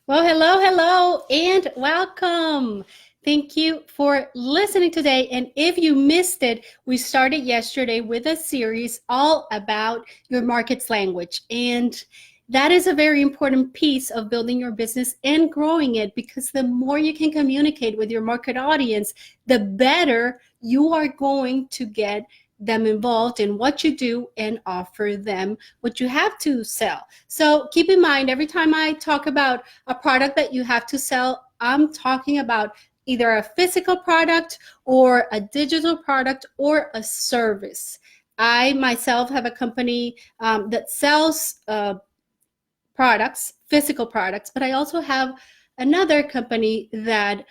Well, hello, and welcome. Thank you for listening today. And if you missed it, we started yesterday with a series all about your market's language. And that is a very important piece of building your business and growing it, because the more you can communicate with your market audience, the better you are going to get them involved in what you do and offer them what you have to sell. So keep in mind, every time I talk about a product that you have to sell, I'm talking about either a physical product or a digital product or a service. I myself have a company that sells products, physical products, but I also have another company that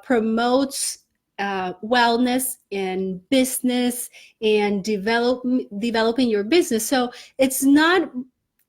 promotes wellness and business and developing your business. So it's not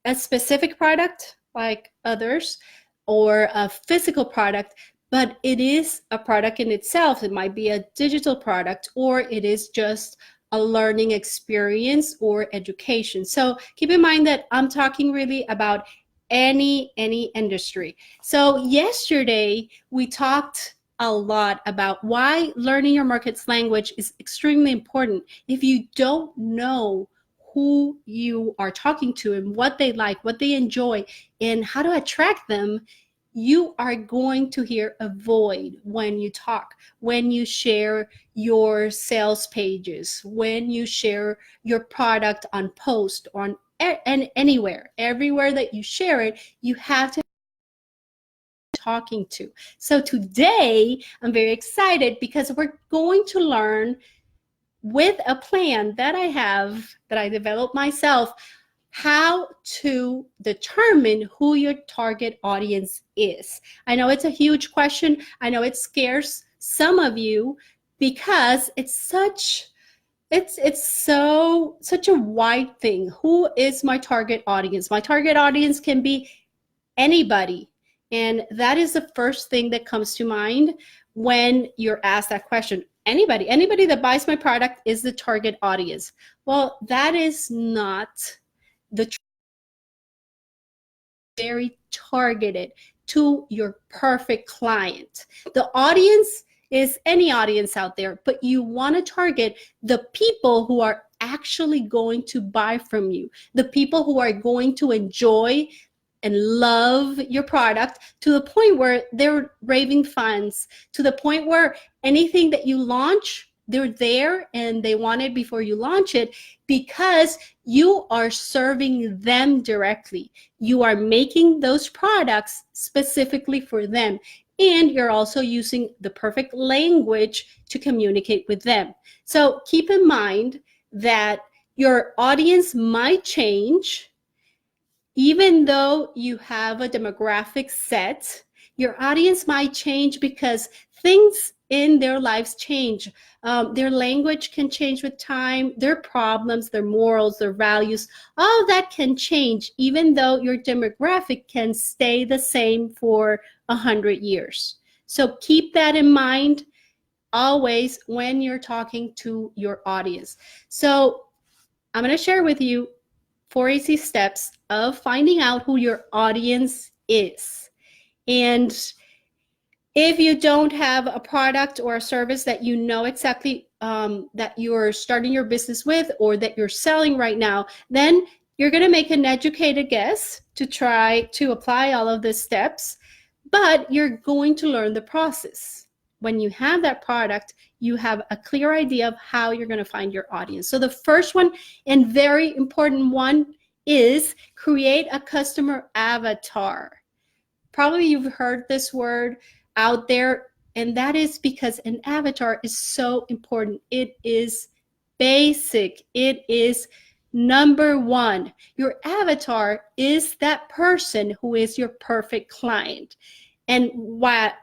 a specific product like others or a physical product, but it is a product in itself. It might be a digital product, or it is just a learning experience or education. So keep in mind that I'm talking really about any industry. So yesterday we talked a lot about why learning your market's language is extremely important. If you don't know who you are talking to and what they like, what they enjoy, and how to attract them, you are going to hear a void when you talk, when you share your sales pages, when you share your product on post, on and anywhere, everywhere that you share it, you have to talking to. So today I'm very excited because we're going to learn with a plan that I have, that I developed myself, how to determine who your target audience is. I know it's a huge question. I know it scares some of you because it's such a wide thing. Who is my target audience? My target audience can be anybody. And that is the first thing that comes to mind when you're asked that question. Anybody that buys my product is the target audience. Well, that is not the very targeted to your perfect client. The audience is any audience out there, but you want to target the people who are actually going to buy from you, the people who are going to enjoy and love your product to the point where they're raving fans, to the point where anything that you launch, they're there and they want it before you launch it, because you are serving them directly. You are making those products specifically for them. And you're also using the perfect language to communicate with them. So keep in mind that your audience might change. Even though you have a demographic set, your audience might change because things in their lives change. Their language can change with time, their problems, their morals, their values, all of that can change, even though your demographic can stay the same for 100 years. So keep that in mind always when you're talking to your audience. So I'm going to share with you 4 easy steps of finding out who your audience is. And if you don't have a product or a service that you know exactly that you're starting your business with, or that you're selling right now, then you're going to make an educated guess to try to apply all of these steps, but you're going to learn the process. When you have that product, you have a clear idea of how you're going to find your audience. So the first one, and very important one, is create a customer avatar. Probably you've heard this word out there, and that is because an avatar is so important. It is basic. It is number one. Your avatar is that person who is your perfect client. And what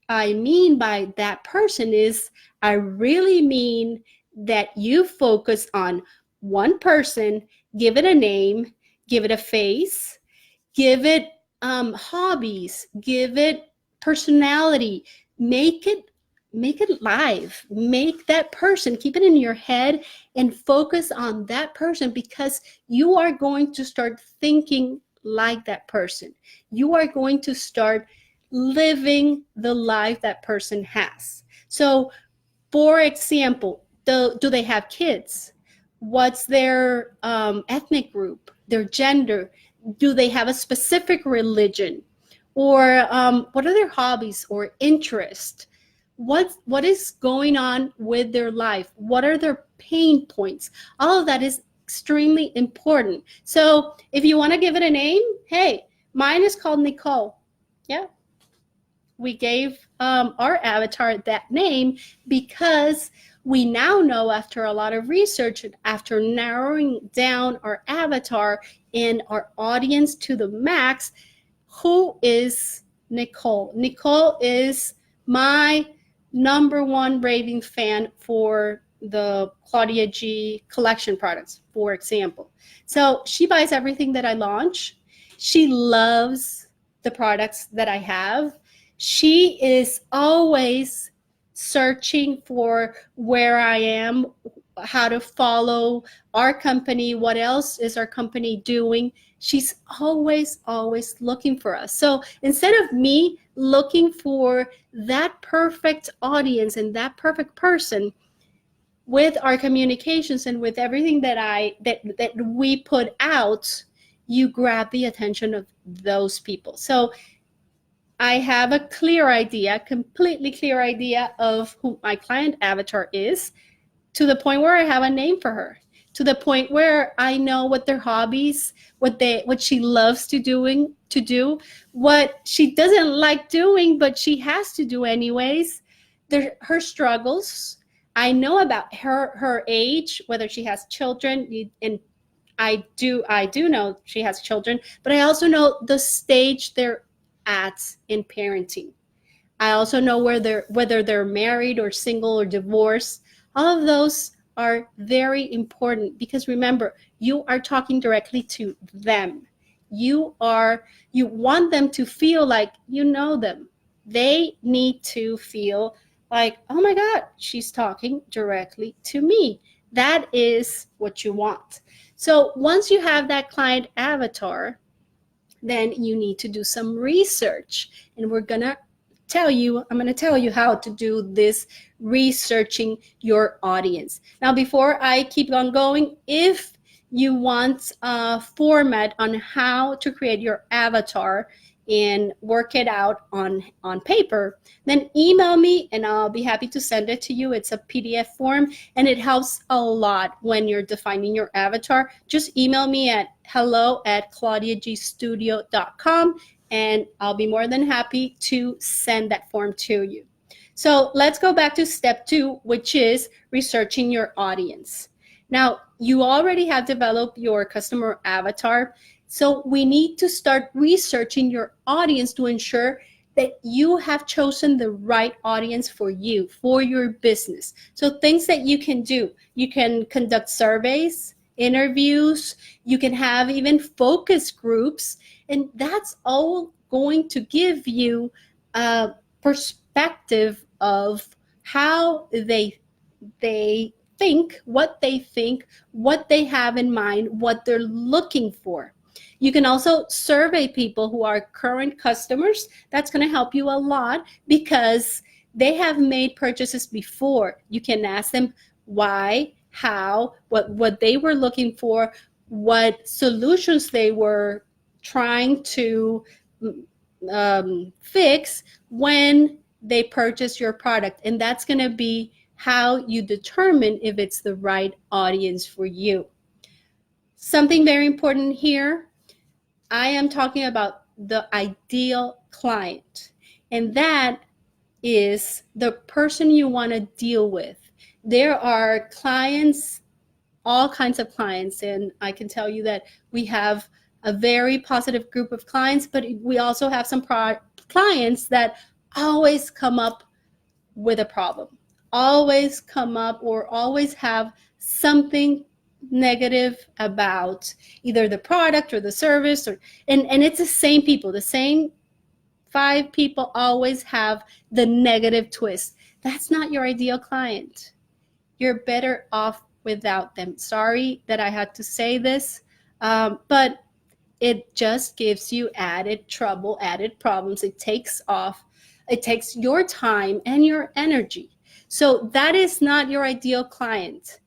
I mean by that person is, I really mean that you focus on one person, give it a name, give it a face, give it hobbies, give it personality, make it live, make that person, keep it in your head and focus on that person, because you are going to start thinking like that person. You are going to start living the life that person has. So, for example, do they have kids? What's their ethnic group, their gender? Do they have a specific religion? Or what are their hobbies or interests? What is going on with their life? What are their pain points? All of that is extremely important. So if you want to give it a name, hey, mine is called Nicole. Yeah, we gave our avatar that name because we now know, after a lot of research and after narrowing down our avatar and our audience to the max, who is Nicole. Nicole is my number one raving fan for the Claudia G collection products, for example. So she buys everything that I launch. She loves the products that I have. She is always searching for where I am, how to follow our company, what else is our company doing. She's always looking for us. So instead of me looking for that perfect audience and that perfect person, with our communications and with everything that we put out, you grab the attention of those people. So I have a clear idea, completely clear idea of who my client avatar is, to the point where I have a name for her, to the point where I know what their hobbies, what she loves to do, what she doesn't like doing, but she has to do anyways, her struggles. I know about her age, whether she has children, and I do know she has children, but I also know the stage they're at in parenting. I also know whether they're married or single or divorced. All of those are very important because remember, you are talking directly to them. You want them to feel like you know them. They need to feel like, oh my God, she's talking directly to me. That is what you want. So once you have that client avatar, then you need to do some research. And I'm going to tell you how to do this researching your audience. Now, before I keep on going, if you want a format on how to create your avatar and work it out on paper, then email me and I'll be happy to send it to you. It's a PDF form and it helps a lot when you're defining your avatar. Just email me at hello@claudiagstudio.com and I'll be more than happy to send that form to you. So let's go back to step 2, which is researching your audience. Now, you already have developed your customer avatar, so we need to start researching your audience to ensure that you have chosen the right audience for you, for your business. So things that you can do, you can conduct surveys, interviews, you can have even focus groups, and that's all going to give you a perspective of how they think, what they have in mind, what they're looking for. You can also survey people who are current customers. That's going to help you a lot because they have made purchases before. You can ask them why, how, what they were looking for, what solutions they were trying to fix when they purchase your product. And that's going to be how you determine if it's the right audience for you. Something very important here, I am talking about the ideal client, and that is the person you want to deal with. There are clients, all kinds of clients, and I can tell you that we have a very positive group of clients, but we also have some clients that always come up with a problem, always come up or always have something negative about either the product or the service, or and it's the same people, the same 5 people always have the negative twist. That's not your ideal client. You're better off without them. Sorry that I had to say this, but it just gives you added trouble, added problems. It takes your time and your energy. So that is not your ideal client.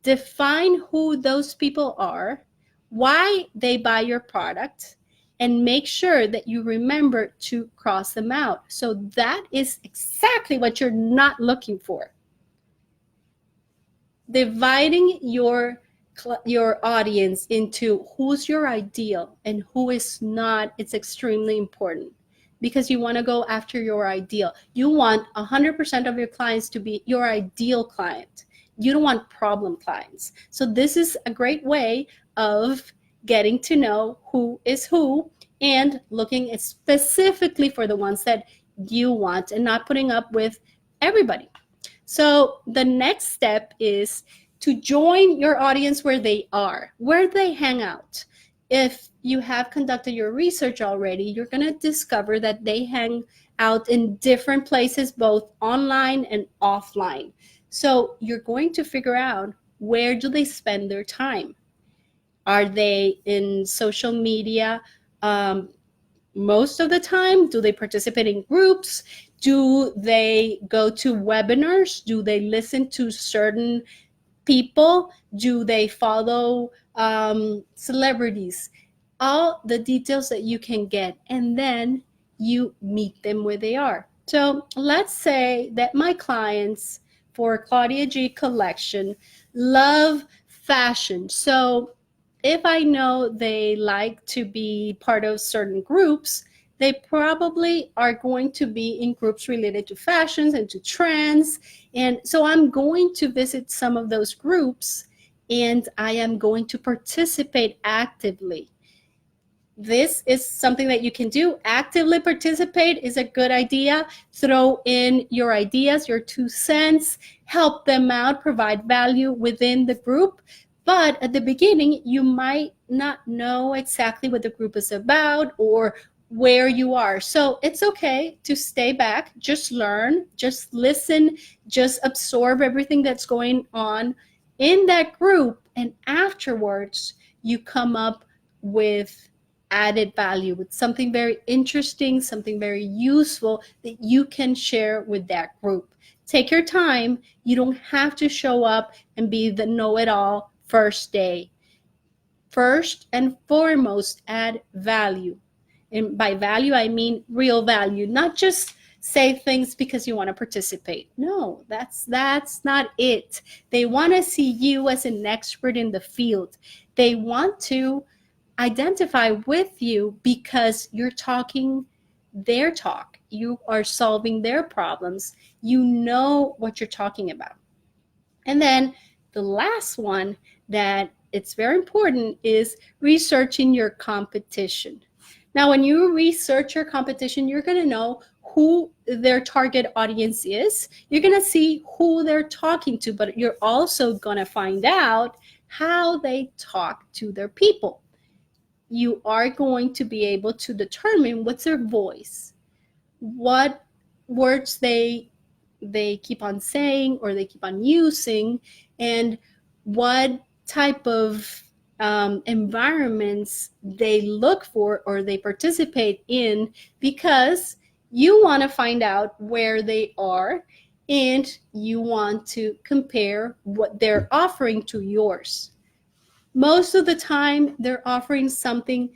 Define who those people are, why they buy your product, and make sure that you remember to cross them out. So that is exactly what you're not looking for. Dividing your audience into who's your ideal and who is not, it's extremely important, because you want to go after your ideal. You want 100% of your clients to be your ideal client. You don't want problem clients. So this is a great way of getting to know who is who and looking specifically for the ones that you want and not putting up with everybody. So the next step is to join your audience where they are, where they hang out. If you have conducted your research already, you're going to discover that they hang out in different places, both online and offline. So you're going to figure out, where do they spend their time? Are they in social media most of the time? Do they participate in groups? Do they go to webinars? Do they listen to certain people? Do they follow celebrities? All the details that you can get, and then you meet them where they are. So let's say that my clients for Claudia G collection love fashion. So if I know they like to be part of certain groups, they probably are going to be in groups related to fashions and to trends. And so I'm going to visit some of those groups, and I am going to participate actively. This is something that you can do. Actively participate is a good idea. Throw in your ideas, your 2 cents, help them out, provide value within the group. But at the beginning, you might not know exactly what the group is about or where you are. So it's okay to stay back, just learn, just listen, just absorb everything that's going on in that group. And afterwards, you come up with added value, with something very interesting, something very useful that you can share with that group. Take your time. You don't have to show up and be the know-it-all first day. First and foremost, add value. And by value, I mean real value, not just say things because you want to participate. No, that's not it. They want to see you as an expert in the field. They want to identify with you because you're talking their talk. You are solving their problems. You know what you're talking about. And then the last one that it's very important is researching your competition. Now, when you research your competition, you're going to know who their target audience is. You're going to see who they're talking to, but you're also going to find out how they talk to their people. You are going to be able to determine what's their voice, what words they keep on saying or they keep on using, and what type of environments they look for or they participate in, because you want to find out where they are and you want to compare what they're offering to yours. Most of the time, they're offering something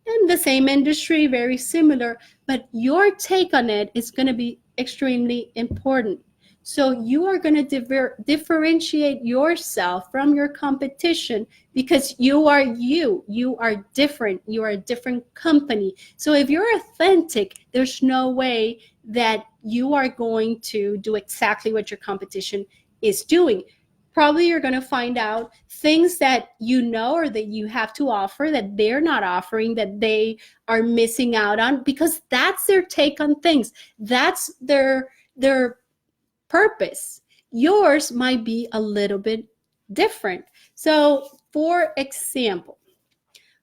in the same industry, very similar, but your take on it is going to be extremely important. So you are going to differentiate yourself from your competition because you are different. You are a different company. So if you're authentic, there's no way that you are going to do exactly what your competition is doing. Probably you're going to find out things that you know or that you have to offer that they're not offering, that they are missing out on, because that's their take on things. That's their purpose. Yours might be a little bit different. So, for example,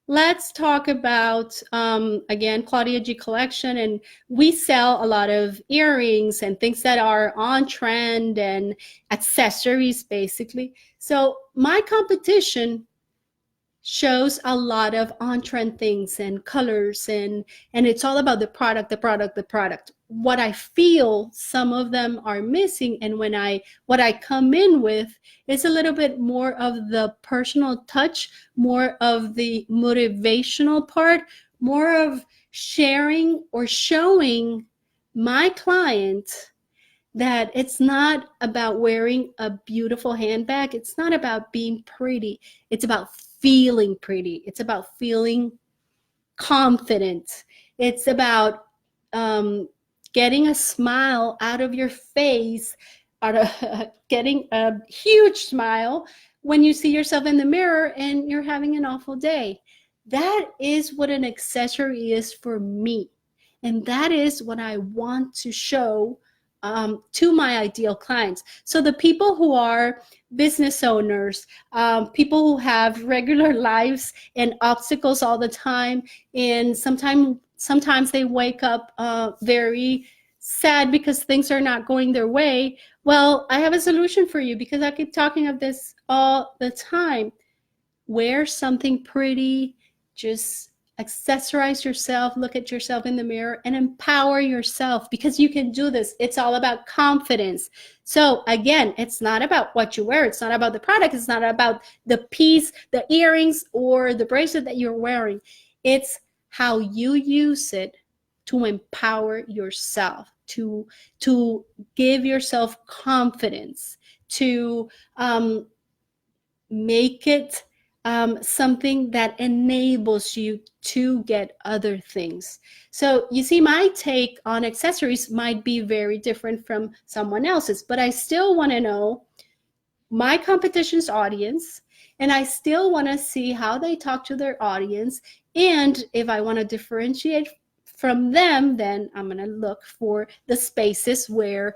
let's talk about, again, Claudia G collection. And we sell a lot of earrings and things that are on trend and accessories, basically. So my competition, shows a lot of on-trend things and colors, and it's all about the product, the product, the product. What I feel some of them are missing, and what I come in with is a little bit more of the personal touch, more of the motivational part, more of sharing or showing my client that it's not about wearing a beautiful handbag. It's not about being pretty. It's about feeling pretty. It's about feeling confident. It's about getting a smile out of your face, getting a huge smile when you see yourself in the mirror and you're having an awful day. That is what an accessory is for me. And that is what I want to show to my ideal clients. So the people who are business owners, people who have regular lives and obstacles all the time, and sometimes they wake up very sad because things are not going their way. Well, I have a solution for you, because I keep talking of this all the time. Wear something pretty, just accessorize yourself, look at yourself in the mirror, and empower yourself, because you can do this. It's all about confidence. So again, it's not about what you wear. It's not about the product. It's not about the piece, the earrings, or the bracelet that you're wearing. It's how you use it to empower yourself, to give yourself confidence, to make it something that enables you to get other things. So you see, my take on accessories might be very different from someone else's, but I still want to know my competition's audience, and I still want to see how they talk to their audience. And if I want to differentiate from them, then I'm going to look for the spaces where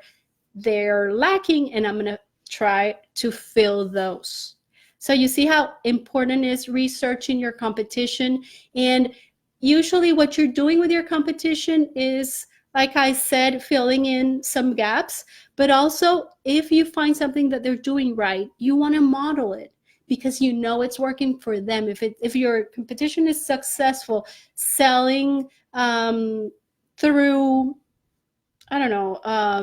they're lacking, and I'm going to try to fill those. So you see how important is researching your competition. And usually what you're doing with your competition is, like I said, filling in some gaps. But also, if you find something that they're doing right, you want to model it, because you know it's working for them. If your competition is successful selling through, I don't know,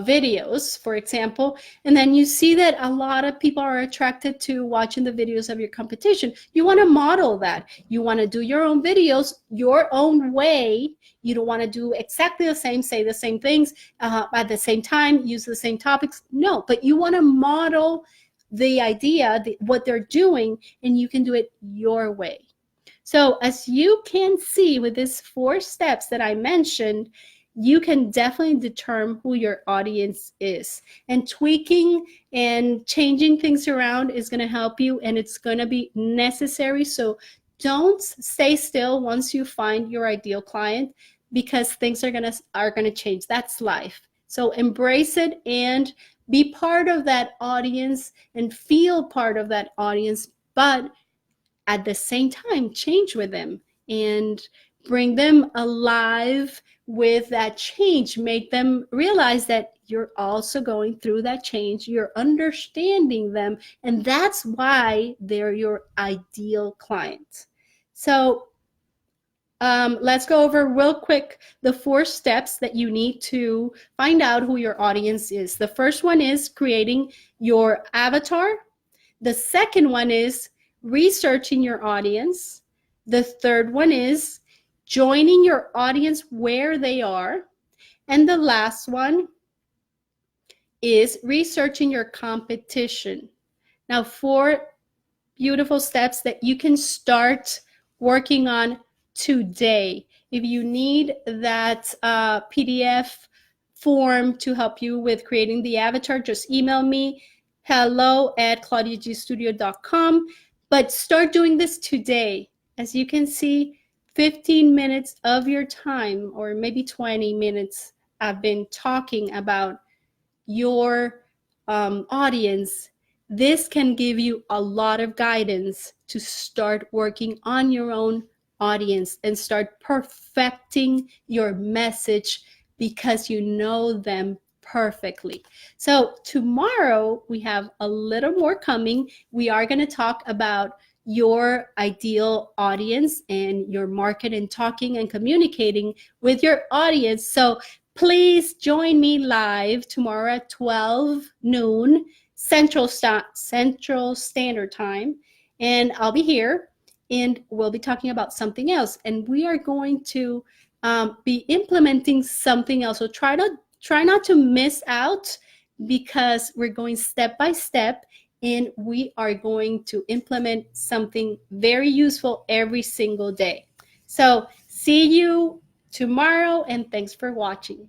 videos, for example, and then you see that a lot of people are attracted to watching the videos of your competition, you want to model that. You want to do your own videos your own way. You don't want to do exactly the same, say the same things at the same time, use the same topics. No, but you want to model the idea, what they're doing, and you can do it your way. So as you can see with these 4 steps that I mentioned, you can definitely determine who your audience is. And tweaking and changing things around is going to help you, and it's going to be necessary. So don't stay still once you find your ideal client, because things are going to change. That's life. So embrace it and be part of that audience and feel part of that audience, but at the same time, change with them and bring them alive with that change. Make them realize that you're also going through that change. You're understanding them, and that's why they're your ideal client. So let's go over real quick the 4 steps that you need to find out who your audience is. The first one is creating your avatar. The second one is researching your audience. The third one is joining your audience where they are. And the last one is researching your competition. Now, 4 beautiful steps that you can start working on today. If you need that PDF form to help you with creating the avatar, just email me, hello@claudiagstudio.com. But start doing this today. As you can see, 15 minutes of your time, or maybe 20 minutes, I've been talking about your audience. This can give you a lot of guidance to start working on your own audience and start perfecting your message, because you know them perfectly. So tomorrow we have a little more coming. We are going to talk about your ideal audience and your market and talking and communicating with your audience. So please join me live tomorrow at 12 noon Central Standard Time. And I'll be here and we'll be talking about something else. And we are going to be implementing something else. So try not to miss out, because we're going step by step and we are going to implement something very useful every single day. So see you tomorrow, and thanks for watching.